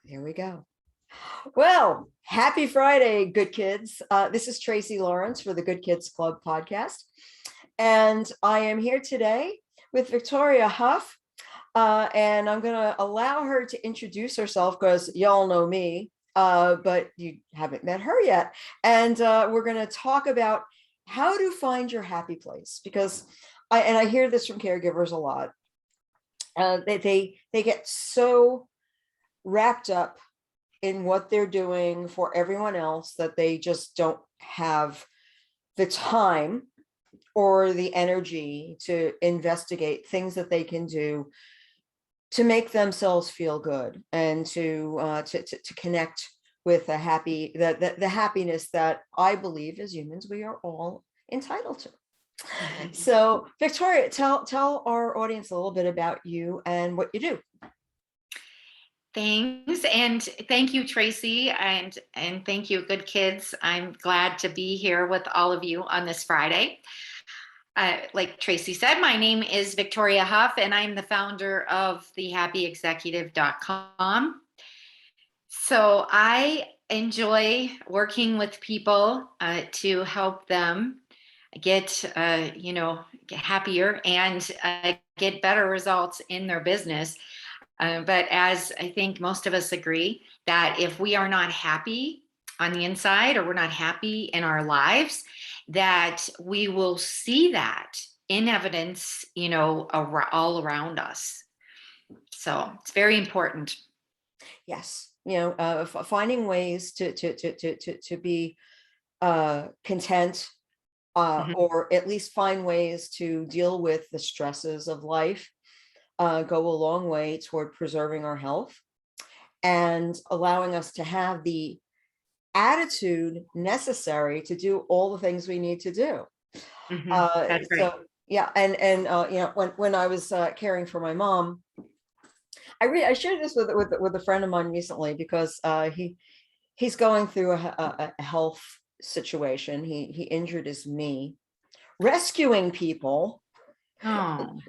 There we go. Well, happy Friday, good kids. This is Tracey Lawrence for the Good Kids Club podcast. And I am here today with Victoria Huff. And I'm going to allow her to introduce herself because y'all know me, but you haven't met her yet. And we're going to talk about how to find your happy place, because I hear this from caregivers a lot. They get so wrapped up in what they're doing for everyone else that they just don't have the time or the energy to investigate things that they can do to make themselves feel good and to connect with the happiness that I believe as humans we are all entitled to. So Victoria, tell our audience a little bit about you and what you do. Thanks. And thank you, Tracey. And thank you, good kids. I'm glad to be here with all of you on this Friday. Like Tracey said, my name is Victoria Huff, and I'm the founder of thehappyexecutive.com. So I enjoy working with people to help them get happier and get better results in their business. But as I think most of us agree, that if we are not happy on the inside or we're not happy in our lives, that we will see that in evidence, all around us. So it's very important. Yes, finding ways to be content, or at least find ways to deal with the stresses of life. Go a long way toward preserving our health and allowing us to have the attitude necessary to do all the things we need to do. That's right. So yeah, and when I was caring for my mom, I shared this with a friend of mine recently because he's going through a health situation. He injured his knee, rescuing people. Oh.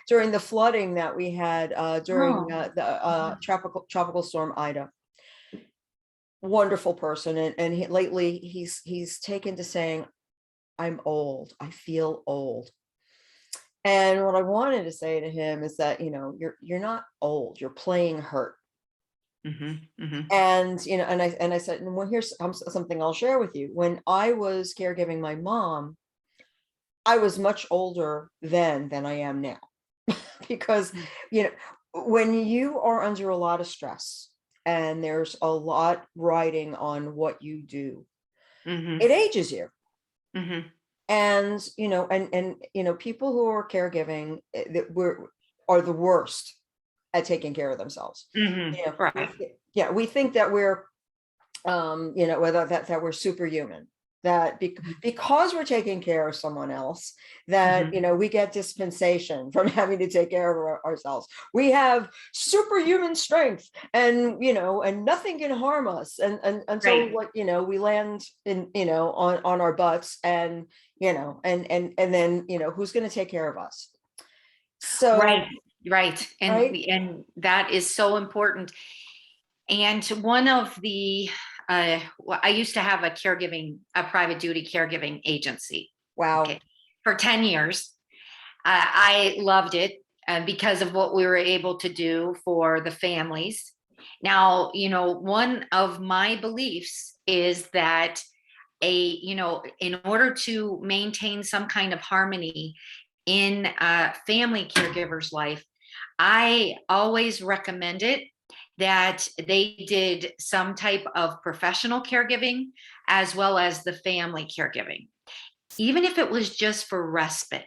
During the flooding that we had during the tropical storm Ida. Wonderful person, and lately he's taken to saying, "I'm old. I feel old." And what I wanted to say to him is that you're not old. You're playing hurt. And I said, well, here's something I'll share with you. When I was caregiving my mom, I was much older then than I am now, because, when you are under a lot of stress and there's a lot riding on what you do, it ages you. And, people who are caregiving are the worst at taking care of themselves. Right. We think that we're, that we're superhuman. That because we're taking care of someone else, that we get dispensation from having to take care of ourselves. We have superhuman strength, and and nothing can harm us, and until we land in on our butts, and and then who's going to take care of us? So right, and that is so important. And one of the I used to have a private duty caregiving agency. Wow. Okay, for 10 years. I loved it because of what we were able to do for the families. Now, one of my beliefs is that in order to maintain some kind of harmony in a family caregiver's life, I always recommended that they did some type of professional caregiving as well as the family caregiving, even if it was just for respite.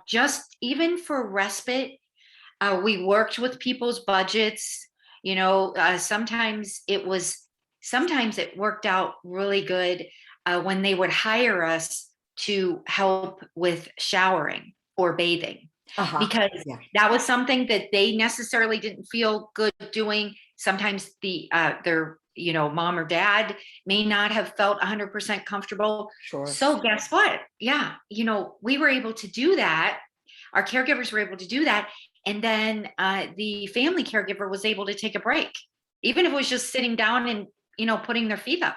Just even for respite. We worked with people's budgets. Sometimes it worked out really good when they would hire us to help with showering or bathing. Because that was something that they necessarily didn't feel good doing. Sometimes their mom or dad may not have felt 100% comfortable. Sure. So guess what? Yeah, we were able to do that. Our caregivers were able to do that, And then the family caregiver was able to take a break, even if it was just sitting down and, putting their feet up.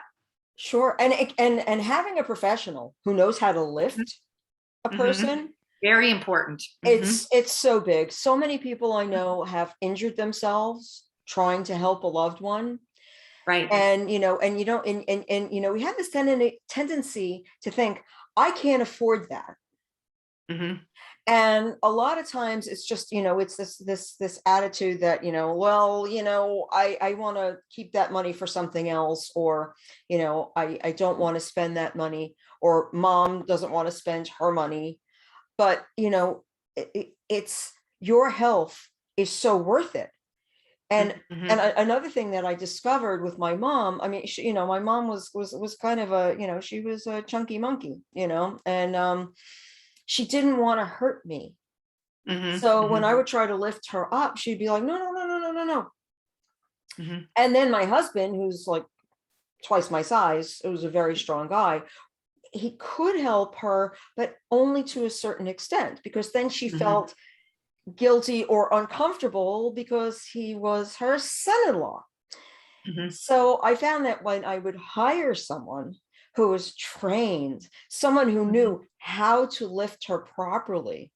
Sure. And having a professional who knows how to lift a Mm-hmm. person, Very important. Mm-hmm. it's so big. So many people I know have injured themselves trying to help a loved one. Right. And and you don't and we have this tendency to think, I can't afford that. Mm-hmm. And a lot of times it's just, it's this attitude that, well, I want to keep that money for something else, or, I don't want to spend that money, or mom doesn't want to spend her money. But, it's your health is so worth it. And Mm-hmm. another thing that I discovered with my mom, I mean, my mom was kind of a, she was a chunky monkey, and she didn't want to hurt me. Mm-hmm. So when I Mm-hmm. would try to lift her up, she'd be like, no, no, no, no, no, no, no. Mm-hmm. And then my husband, who's like twice my size, who's a very strong guy, he could help her, but only to a certain extent, because then she Mm-hmm. felt guilty or uncomfortable because he was her son-in-law. Mm-hmm. So I found that when I would hire someone who was trained, someone who knew how to lift her properly,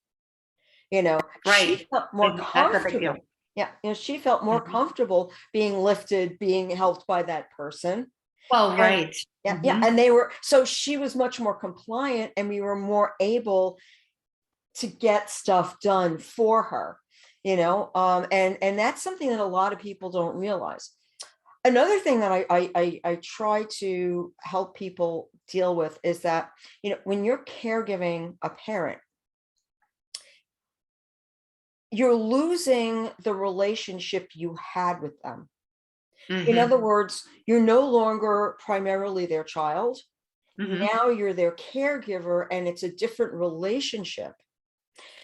she Right. felt more That's a big deal. comfortable. Yeah, she felt more Mm-hmm. comfortable being lifted, being helped by that person. Well, And right. yeah, yeah. Mm-hmm. And so she was much more compliant, and we were more able to get stuff done for her, and that's something that a lot of people don't realize. Another thing that I try to help people deal with is that, when you're caregiving a parent, you're losing the relationship you had with them. In Mm-hmm. other words, you're no longer primarily their child. Mm-hmm. Now you're their caregiver, and it's a different relationship.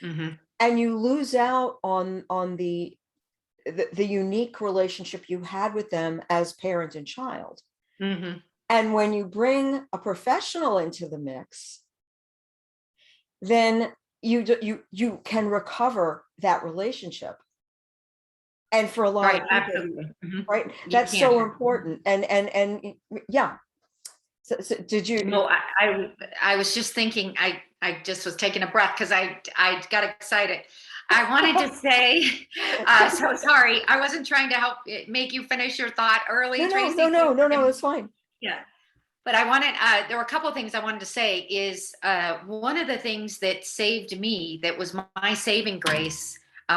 Mm-hmm. And you lose out on the unique relationship you had with them as parent and child. Mm-hmm. And when you bring a professional into the mix, then you can recover that relationship. And for a lot Right. of people, Absolutely. Mm-hmm. right, You that's can. so important. And yeah. So did you? No, I was just thinking, I just was taking a breath because I got excited. I wanted to say, so sorry, I wasn't trying to help make you finish your thought No, early, no, no, Tracy. no, Please no, forgive no, me. it's fine. Yeah. But I wanted, there were a couple of things I wanted to say is one of the things that saved me, that was my saving grace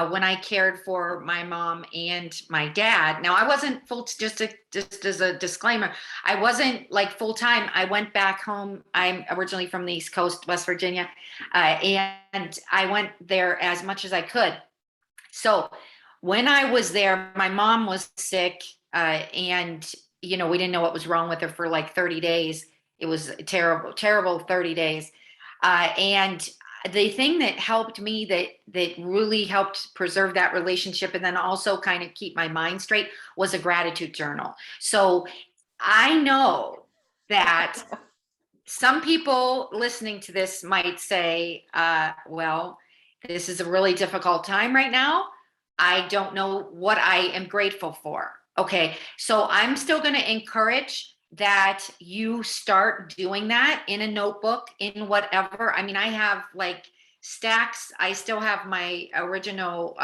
when I cared for my mom and my dad. Now, I wasn't full, just as a disclaimer, I wasn't like full time. I went back home. I'm originally from the East Coast, West Virginia, and I went there as much as I could. So when I was there, my mom was sick, and we didn't know what was wrong with her for like 30 days. It was a terrible, terrible 30 days. And the thing that helped me, that really helped preserve that relationship and then also kind of keep my mind straight, was a gratitude journal. So I know that some people listening to this might say, well, this is a really difficult time right now. I don't know what I am grateful for. Okay, so I'm still going to encourage that you start doing that in a notebook, in whatever. I mean, I have like stacks. I still have my original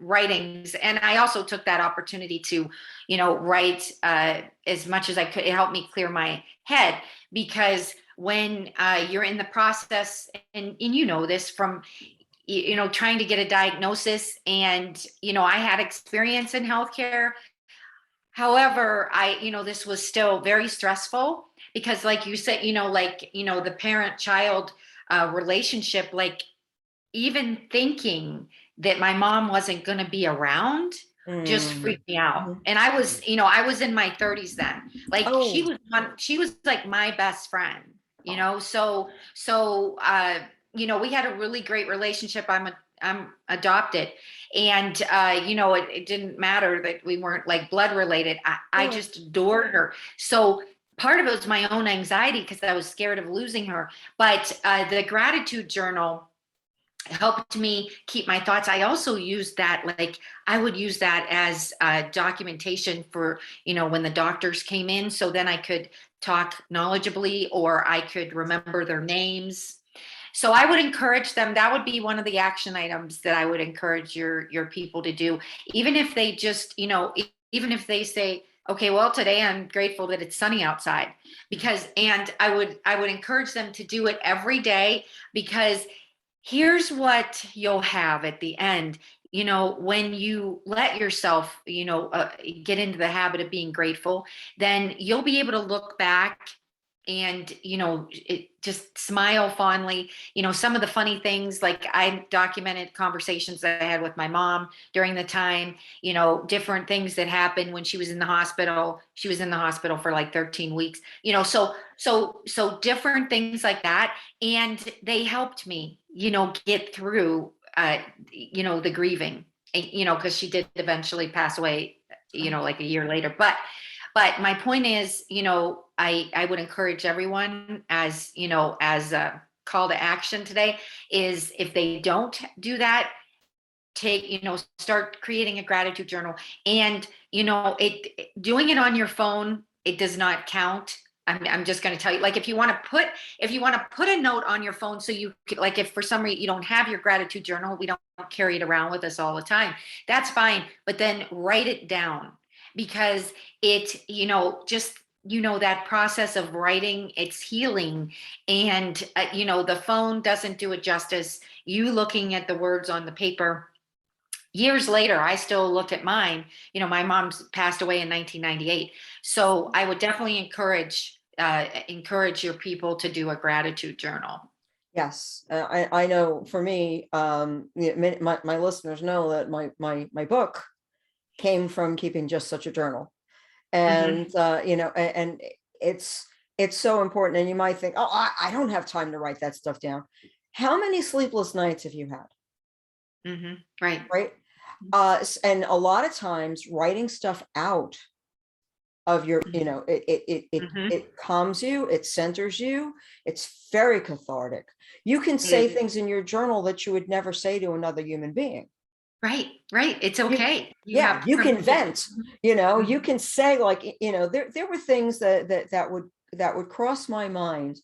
writings, and I also took that opportunity to, write as much as I could. It helped me clear my head, because when you're in the process, and this from trying to get a diagnosis, and I had experience in healthcare. However, this was still very stressful, because like you said, the parent child relationship, like even thinking that my mom wasn't going to be around just Mm. freaked me out. Mhm. And I was in my 30s then. Like Oh, she was like my best friend, so we had a really great relationship. I'm adopted, and it didn't matter that we weren't like blood related. I sure. just adored her. So part of it was my own anxiety, because I was scared of losing her. But the gratitude journal, helped me keep my thoughts. I also used that, like, I would use that as documentation for, when the doctors came in. So then I could talk knowledgeably, or I could remember their names. So I would encourage them. That would be one of the action items that I would encourage your people to do. Even if they just, even if they say, okay, well, today I'm grateful that it's sunny outside, because, and I would encourage them to do it every day, because here's what you'll have at the end. When you let yourself, get into the habit of being grateful, then you'll be able to look back and, just smile fondly. Some of the funny things, like I documented conversations that I had with my mom during the time, different things that happened when she was in the hospital. She was in the hospital for like 13 weeks, so different things like that. And they helped me, get through, the grieving, because she did eventually pass away, like a year later. But my point is, I would encourage everyone, as, as a call to action today, is if they don't do that, start creating a gratitude journal. And, doing it on your phone, it does not count. I'm just going to tell you, like, if you want to put a note on your phone, so you could, like, if for some reason you don't have your gratitude journal, we don't carry it around with us all the time, that's fine. But then write it down, because it, just, that process of writing, it's healing. And, the phone doesn't do it justice. You looking at the words on the paper, years later, I still look at mine. My mom's passed away in 1998. So I would definitely encourage your people to do a gratitude journal. Yes, I know for me, my listeners know that my book came from keeping just such a journal. Hmm. And, and it's, it's so important. And you might think, oh, I don't have time to write that stuff down. How many sleepless nights have you had? Hmm. Right. Right. And a lot of times writing stuff out of your, Hmm. it calms you, it centers you, it's very cathartic. You can It say is. things in your journal that you would never say to another human being. Right. Right. It's You, okay. You yeah, have you can permission. vent, you Mhm. can say, like, there were things that would cross my mind,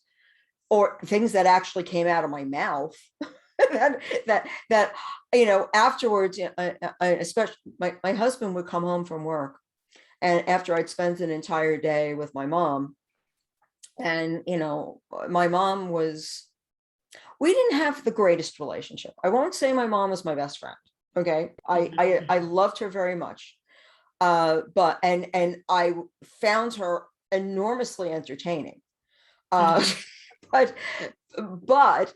or things that actually came out of my mouth that afterwards, especially my husband would come home from work, and after I'd spent an entire day with my mom, and my mom was, we didn't have the greatest relationship. I won't say my mom was my best friend. Okay, I Mhm. loved her very much, but and I found her enormously entertaining, uh Mhm. but but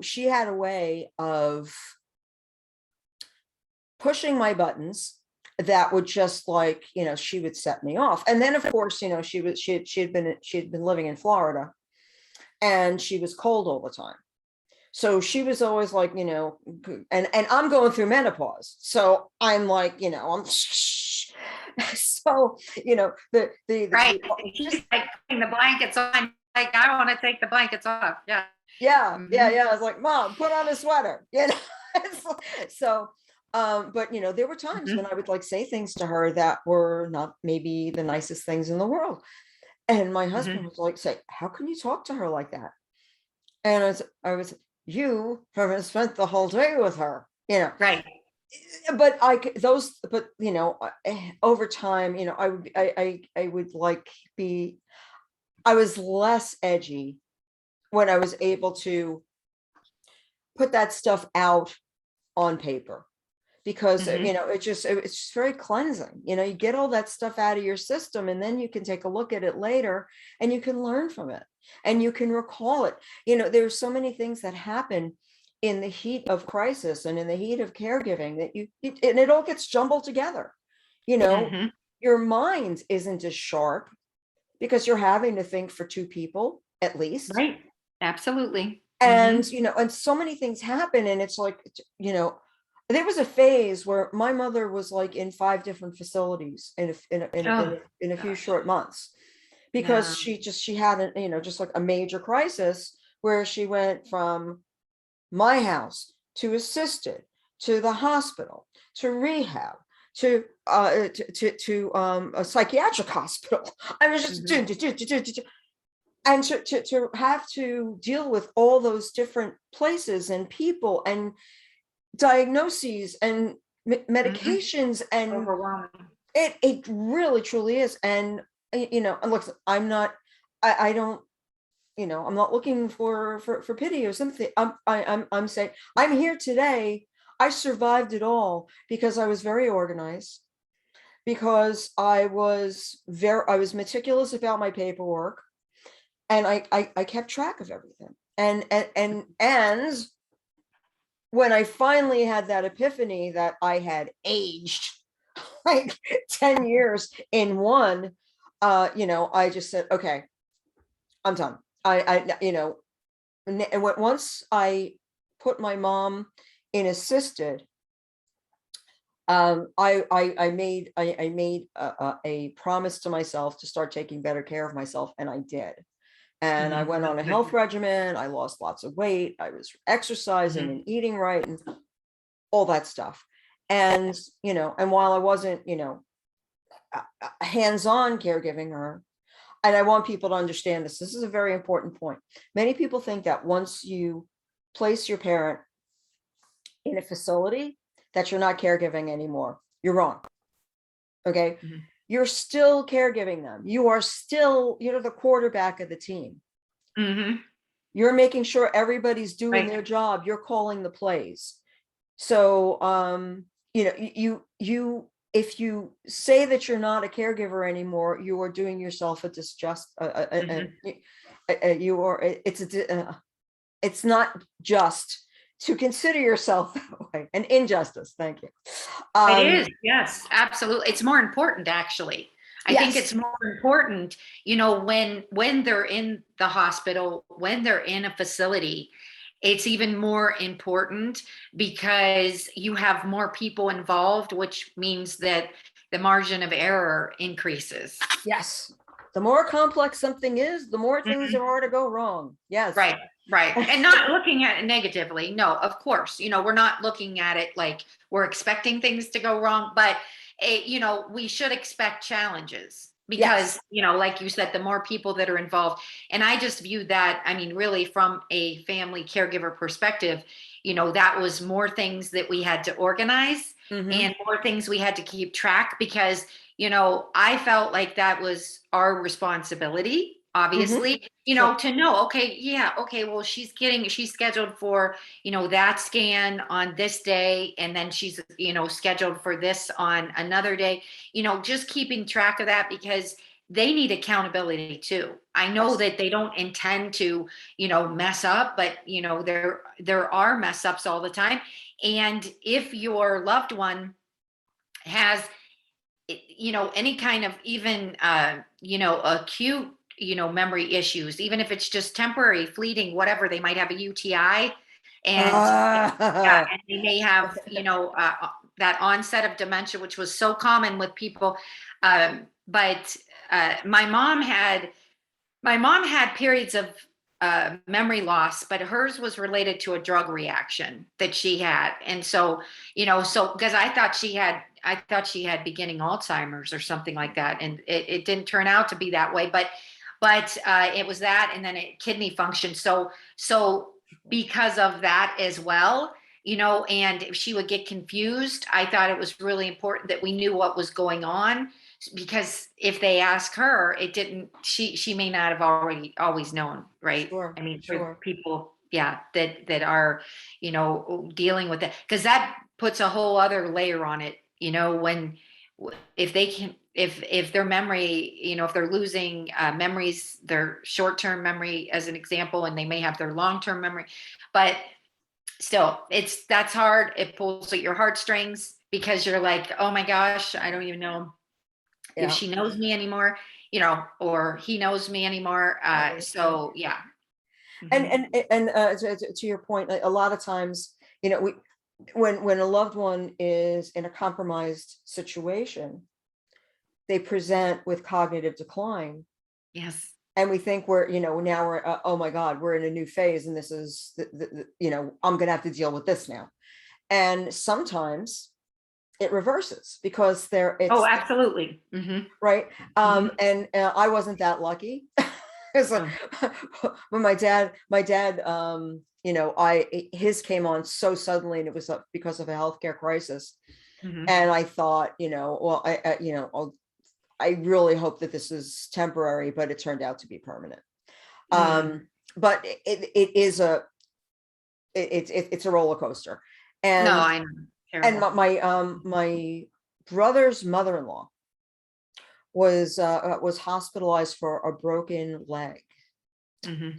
she had a way of pushing my buttons that would just, like, she would set me off. And then of course, she had been living in Florida, and she was cold all the time. So she was always like, and I'm going through menopause. So I'm like, I'm so, Right. the She's like putting the blankets on. Like, I want to take the blankets off. Yeah. yeah, yeah, Hmm. yeah. I was like, Mom, put on a sweater, So, but there were times when Hmm. I would, like, say things to her that were not maybe the nicest things in the world. And my husband Hmm. was like, say, how can you talk to her like that? And I was, you haven't spent the whole day with her. Right. But over time, I would like be, I was less edgy when I was able to put that stuff out on paper, because Hmm. it's just very cleansing. You get all that stuff out of your system, and then you can take a look at it later, and you can learn from it, and you can recall it. There's so many things that happen in the heat of crisis and in the heat of caregiving that and it all gets jumbled together. you know Hmm. your mind isn't as sharp, because you're having to think for two people at least. Right. Absolutely. Hmm. And so many things happen, and it's like, there was a phase where my mother was like in 5 different facilities Oh, in a few gosh. short months, because Yeah. she had just like a major crisis, where she went from my house to assisted to the hospital to rehab to a psychiatric hospital. I was just and to have to deal with all those different places and people and diagnoses and medications, and Overwhelming. it really truly is. And and look, I don't, I'm not looking for pity or something. I'm saying I'm here today. I survived it all because I was very organized, because I was meticulous about my paperwork, and I kept track of everything. And when I finally had that epiphany that I had aged like 10 years in one, I just said, okay, I'm done. Once I put my mom in assisted, I made a promise to myself to start taking better care of myself, and I did. And I went on a health regimen. I lost lots of weight. I was exercising and eating right and all that stuff. And, and while I wasn't, hands-on caregiving her, and I want people to understand this is a very important point. Many people think that once you place your parent in a facility, that you're not caregiving anymore. You're wrong. Okay. You're still caregiving them. You're the quarterback of the team. You're making sure everybody's doing their job. You're calling the plays. So, if you say that you're not a caregiver anymore, you are doing yourself a disjust. It's not just to consider yourself that way, an injustice. Thank you. It is, yes, absolutely. It's more important, actually. I think it's more important, when they're in the hospital, when they're in a facility, it's even more important because you have more people involved, which means that the margin of error increases. Yes. The more complex something is, the more things there are to go wrong. Yes. Right. And not looking at it negatively. No, of course, we're not looking at it like we're expecting things to go wrong, but we should expect challenges because, like you said, the more people that are involved. And I just view that, I mean, really from a family caregiver perspective, that was more things that we had to organize and more things we had to keep track because, I felt like that was our responsibility. Obviously, to know, okay, well, she's scheduled for, that scan on this day, and then she's, scheduled for this on another day, just keeping track of that because they need accountability too. I know that they don't intend to, mess up, but, there are mess ups all the time. And if your loved one has, any kind of even, acute memory issues, even if it's just temporary, fleeting, whatever, they might have a UTI and they may have, that onset of dementia, which was so common with people. But my mom had periods of memory loss, but hers was related to a drug reaction that she had. And so, because I thought she had beginning Alzheimer's or something like that. And it didn't turn out to be that way, but it was that, and then kidney function. So because of that as well, and if she would get confused, I thought it was really important that we knew what was going on, because if they ask her, she may not have always known, right? Sure, I mean, for people, that are, dealing with that, because that puts a whole other layer on it, when if they can, if their memory, if they're losing memories, their short-term memory as an example, and they may have their long-term memory, but still, that's hard. It pulls at your heartstrings because you're like, oh my gosh, I don't even know if she knows me anymore, or he knows me anymore. So yeah. And to your point, a lot of times, when a loved one is in a compromised situation, they present with cognitive decline. Yes. and we think we're, now we're, oh my God, we're in a new phase, and this is, I'm going to have to deal with this now. And sometimes it reverses because Oh, it's absolutely. Hmm. right. Hmm. And I wasn't that lucky. So, Oh. when my dad, his came on so suddenly, and it was because of a healthcare crisis. Hmm. And I thought, well, I really hope that this is temporary, but it turned out to be permanent. Mm. But it is it's a roller coaster. No, And I know. Terrible. my brother's mother-in-law was hospitalized for a broken leg, Hmm.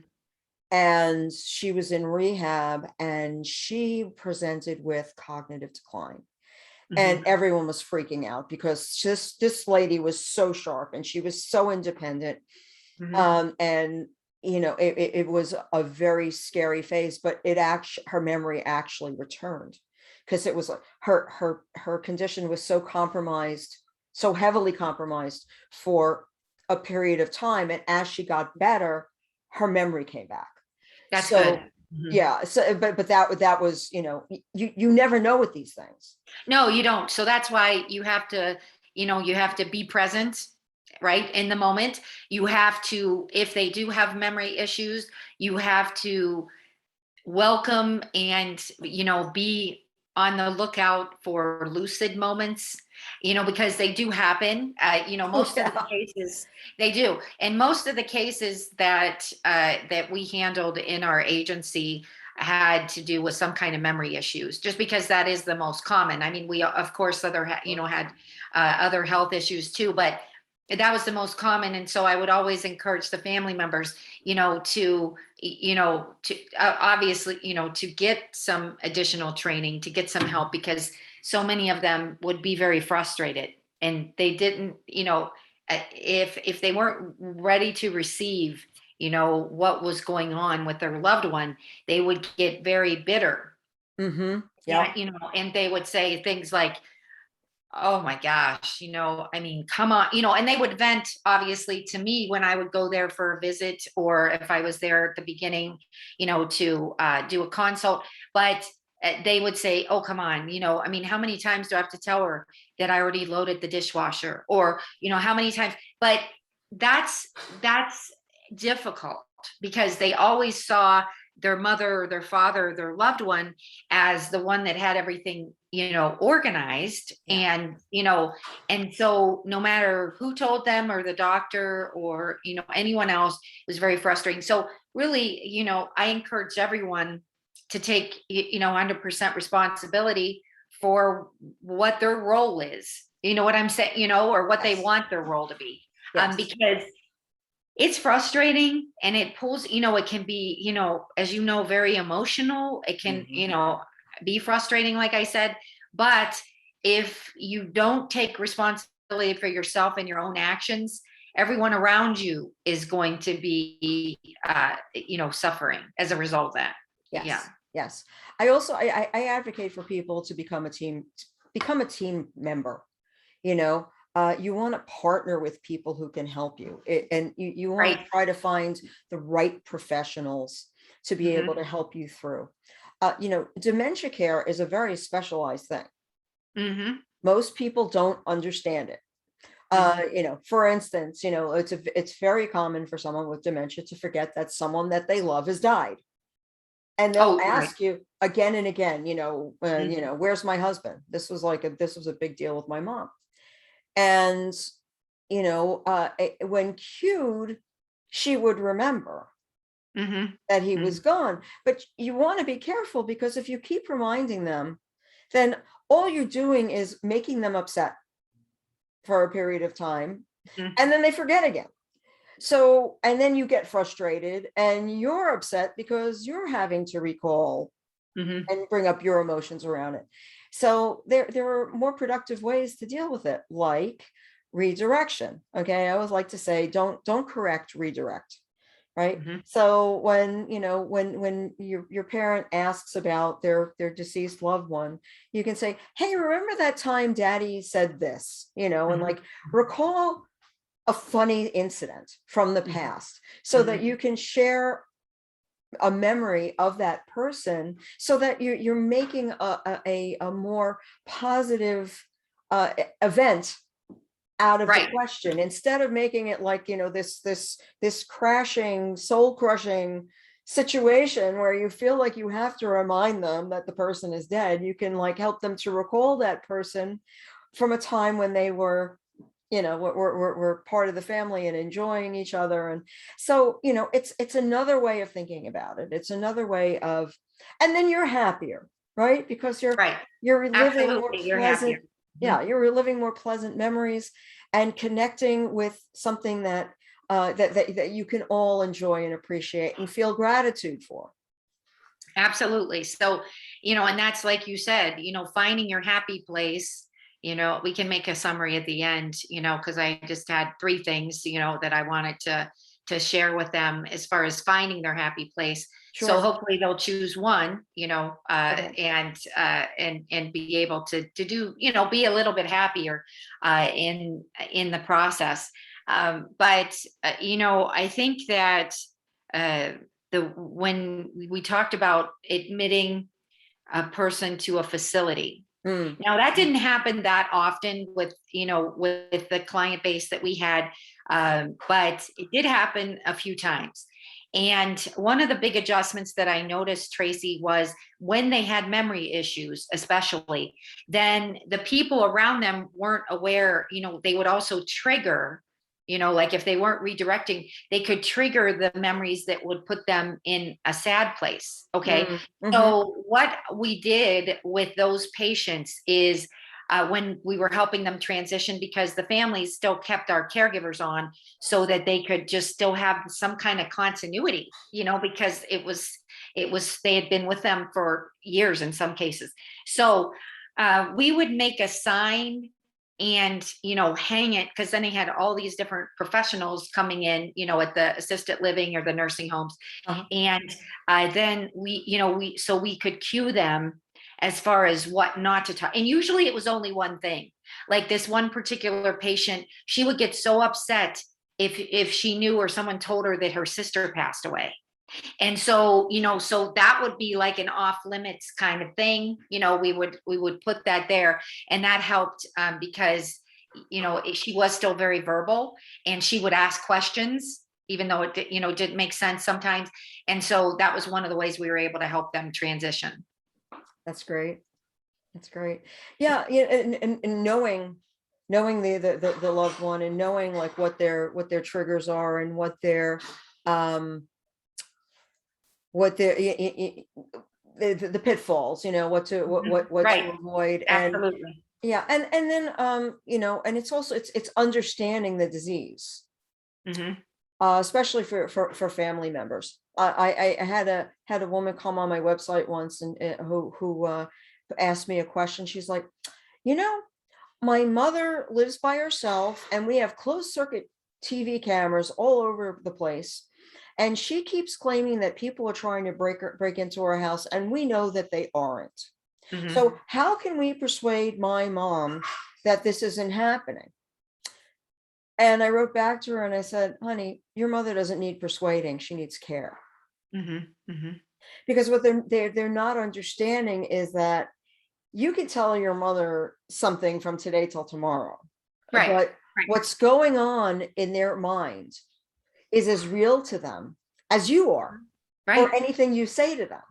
and she was in rehab, and she presented with cognitive decline. And Hmm. everyone was freaking out because this lady was so sharp, and she was so independent. Hmm. And it was a very scary phase, but her memory actually returned, because it was like her condition was so compromised, so heavily compromised for a period of time, and as she got better, her memory came back. That's good. So Mhm. yeah, so but that was, you never know with these things. No, you don't. So that's why you have to, you have to be present, right, in the moment. You have to, if they do have memory issues, you have to welcome and, be on the lookout for lucid moments, because they do happen. Oh Most of the yeah. cases they do, and most of the cases that we handled in our agency had to do with some kind of memory issues, just because that is the most common. I mean, we of course had other health issues too, but that was the most common. And so I would always encourage the family members, to obviously, to get some additional training, to get some help, because so many of them would be very frustrated, and they didn't, if they weren't ready to receive, what was going on with their loved one, they would get very bitter. Mm-hmm. Yeah, Yep. and they would say things like, oh my gosh, I mean, come on, and they would vent obviously to me when I would go there for a visit, or if I was there at the beginning, to do a consult. But they would say, oh, come on, I mean, how many times do I have to tell her that I already loaded the dishwasher? Or, how many times? But that's difficult, because they always saw their mother or their father or their loved one as the one that had everything, organized. Yeah. And so no matter who told them, or the doctor, or anyone else, it was very frustrating. So really, I encourage everyone to take 100% responsibility for what their role is, what I'm saying, or what they Yes. want their role to be. Yes. Because it's frustrating, and it pulls, it can be, as very emotional. It can, Mhm. be frustrating, like I said. But if you don't take responsibility for yourself and your own actions, everyone around you is going to be, suffering as a result of that. Yeah. Yes. Yes. I also, I advocate for people to become a team member. You know, you want to partner with people who can help you, and you want to Right. try to find the right professionals to be able Hmm. to help you through. Dementia care is a very specialized thing. Hmm. Most people don't understand it. Hmm. For instance, it's very common for someone with dementia to forget that someone that they love has died. And they'll Oh, right. ask you again and again, Mhm. where's my husband? This was a big deal with my mom. And when cued, she would remember Mhm. that he was Mhm. gone. But you want to be careful, because if you keep reminding them, then all you're doing is making them upset for a period of time, Mhm. and then they forget again. So, and then you get frustrated, and you're upset because you're having to recall Mhm. and bring up your emotions around it. So there are more productive ways to deal with it, like redirection. Okay. I always like to say, don't correct, redirect. Right. Mhm. So when your parent asks about their deceased loved one, you can say, hey, remember that time daddy said this, and Mhm. like recall a funny incident from the Mhm. past, so that Mhm. you can share a memory of that person, so that you're making a more positive event out of the Right. question, instead of making it like, this crashing, soul crushing situation where you feel like you have to remind them that the person is dead. You can like help them to recall that person from a time when they were, we're part of the family and enjoying each other. And so, it's another way of thinking about it. It's another way of, and then you're happier, right? Because Right. you're reliving more Absolutely. You're pleasant, happier. yeah, Mhm. you're reliving more pleasant memories and connecting with something that you can all enjoy and appreciate and feel gratitude for. Absolutely. So, and that's like you said, finding your happy place. We can make a summary at the end, because I just had three things, that I wanted to share with them as far as finding their happy place. So Sure. hopefully they'll choose one, Okay. and be able to do, be a little bit happier in the process. But I think that uh, the when we talked about admitting a person to a facility. Mm. Now that didn't happen that often with the client base that we had, but it did happen a few times. And one of the big adjustments that I noticed, Tracy, was when they had memory issues, especially, then the people around them weren't aware. They would also trigger, like if they weren't redirecting, they could trigger the memories that would put them in a sad place. Okay. Mm. Hmm. So, what we did with those patients is when we were helping them transition, because the families still kept our caregivers on so that they could just still have some kind of continuity, because they had been with them for years in some cases. So, we would make a sign and hang it, because then they had all these different professionals coming in, at the assisted living or the nursing homes. Uh-huh. And then we could cue them as far as what not to talk. And usually it was only one thing. Like this one particular patient, she would get so upset if she knew or someone told her that her sister passed away. And so so that would be like an off limits kind of thing. We would put that there, and that helped, because she was still very verbal, and she would ask questions even though didn't make sense sometimes. And so that was one of the ways we were able to help them transition. That's great. That's great. Yeah, yeah, and knowing the loved one, and knowing like what their triggers are, and um what their the pitfalls, what to Right. avoid. And Absolutely. yeah, and then and it's also it's understanding the disease, Hmm. especially for family members. I had a woman come on my website once, and who asked me a question. She's like, you know, my mother lives by herself, and we have closed circuit TV cameras all over the place. And she keeps claiming that people are trying to break into her house, and we know that they aren't. Hmm. So how can we persuade my mom that this isn't happening? And I wrote back to her and I said, honey, your mother doesn't need persuading. She needs care. Hmm. Hmm. Because what they're not understanding is that you can tell your mother something from today till tomorrow, Right. but Right. what's going on in their mind is as real to them as you are, or Right. anything you say to them.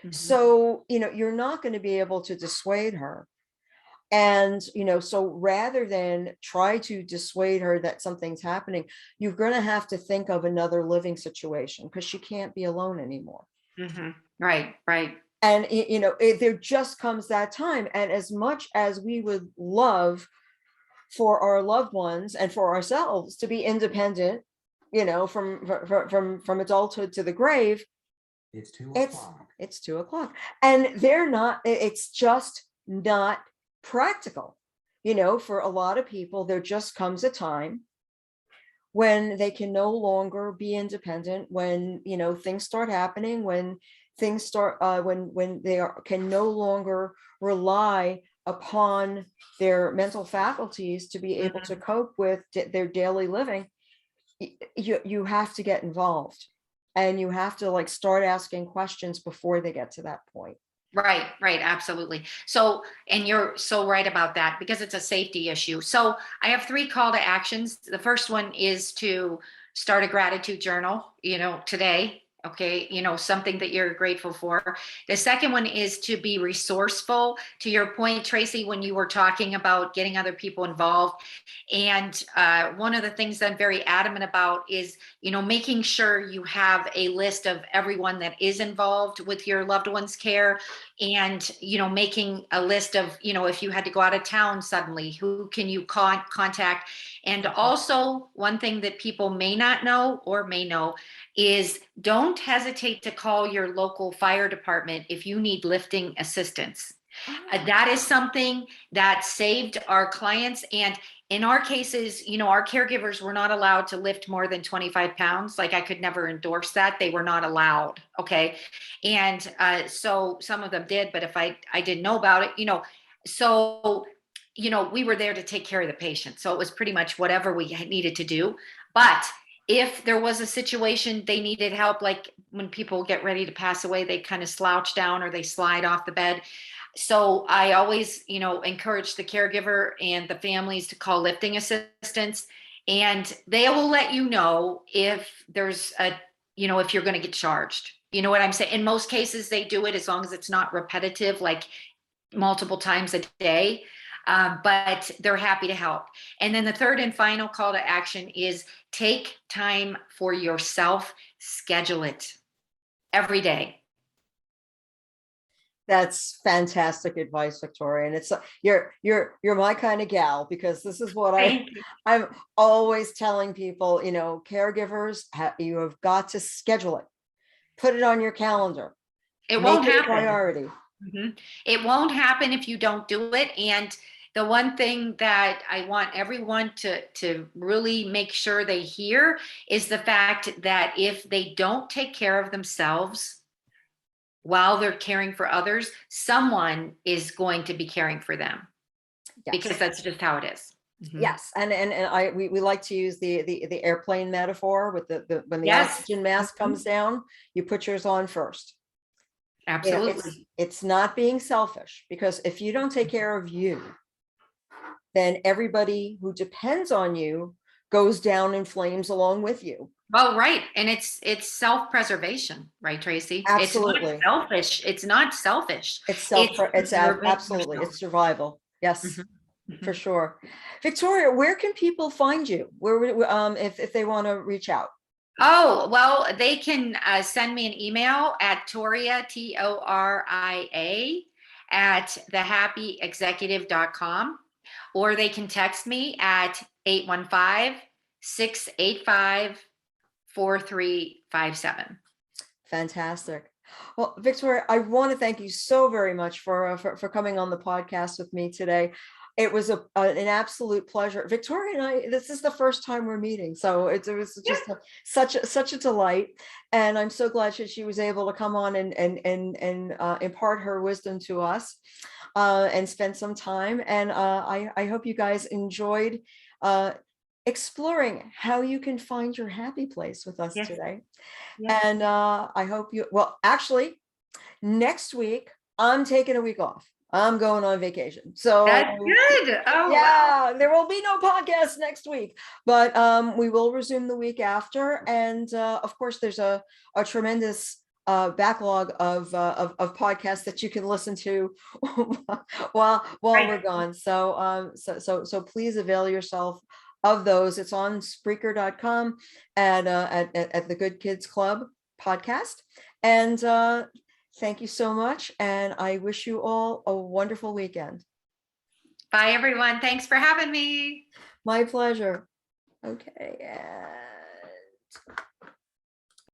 Hmm. So, you're not going to be able to dissuade her. And, so rather than try to dissuade her that something's happening, you're going to have to think of another living situation, because she can't be alone anymore. Hmm. Right. Right. And, there just comes that time. And as much as we would love for our loved ones and for ourselves to be independent, from adulthood to the grave, It's two it's o'clock. it's 2 o'clock, and they're not. It's just not practical. For a lot of people, there just comes a time when they can no longer be independent, when things start happening, when things start when they can no longer rely upon their mental faculties to be able to cope with their daily living, you have to get involved, and you have to like start asking questions before they get to that point. Right, right, absolutely. So, and you're so right about that because it's a safety issue. So, I have three call to actions. The first one is to start a gratitude journal, today. Okay, something that you're grateful for. The second one is to be resourceful. To your point, Tracy, when you were talking about getting other people involved. And one of the things that I'm very adamant about is, making sure you have a list of everyone that is involved with your loved one's care, and making a list of, if you had to go out of town suddenly, who can you contact. And also, one thing that people may not know or may know is, don't hesitate to call your local fire department if you need lifting assistance. That is something that saved our clients. And in our cases, our caregivers were not allowed to lift more than 25 pounds. Like, I could never endorse that. They were not allowed. Okay. And so some of them did, but if I didn't know about it, so, we were there to take care of the patient. So it was pretty much whatever we needed to do. But if there was a situation they needed help, like when people get ready to pass away, they kind of slouch down or they slide off the bed. So I always, encourage the caregiver and the families to call lifting assistance, and they will let you know if there's if you're going to get charged. You know what I'm saying? In most cases, they do it as long as it's not repetitive, like multiple times a day. But they're happy to help. And then the third and final call to action is take time for yourself. Schedule it every day. That's fantastic advice, Victoria. And it's you're my kind of gal, because this is what I'm always telling people, caregivers, you have got to schedule it. Put it on your calendar. It Make won't it a happen. priority. It won't happen if you don't do it. And the one thing that I want everyone to really make sure they hear is the fact that if they don't take care of themselves while they're caring for others, someone is going to be caring for them. Yes. Because that's just how it is. Yes, and we like to use the airplane metaphor with the when the Yes. oxygen mask comes down, you put yours on first. Absolutely. It's not being selfish, because if you don't take care of you, then everybody who depends on you goes down in flames along with you. Well, right. And it's self-preservation, right, Tracy? Absolutely. It's not selfish. It's not selfish. It's absolutely, it's survival. Yes, for sure. Victoria, where can people find you? Where if they want to reach out? Oh, well, they can send me an email at Toria, Toria, at thehappyexecutive.com, or they can text me at 815-685-4357. Fantastic. Well, Victoria, I want to thank you so very much for coming on the podcast with me today. It was an absolute pleasure. Victoria and I, this is the first time we're meeting, so it was just such a delight, and I'm so glad that she was able to come on and impart her wisdom to us, and spend some time. And I hope you guys enjoyed exploring how you can find your happy place with us today. Yes. And I hope you, well, actually, next week, I'm taking a week off. I'm going on vacation. So that's good. Oh, yeah, wow. There will be no podcast next week, but we will resume the week after. And of course, there's a tremendous backlog of podcasts that you can listen to while we're gone. So so please avail yourself of those. It's on Spreaker.com and at the Good Kids Club podcast. And thank you so much. And I wish you all a wonderful weekend. Bye, everyone. Thanks for having me. My pleasure. Okay.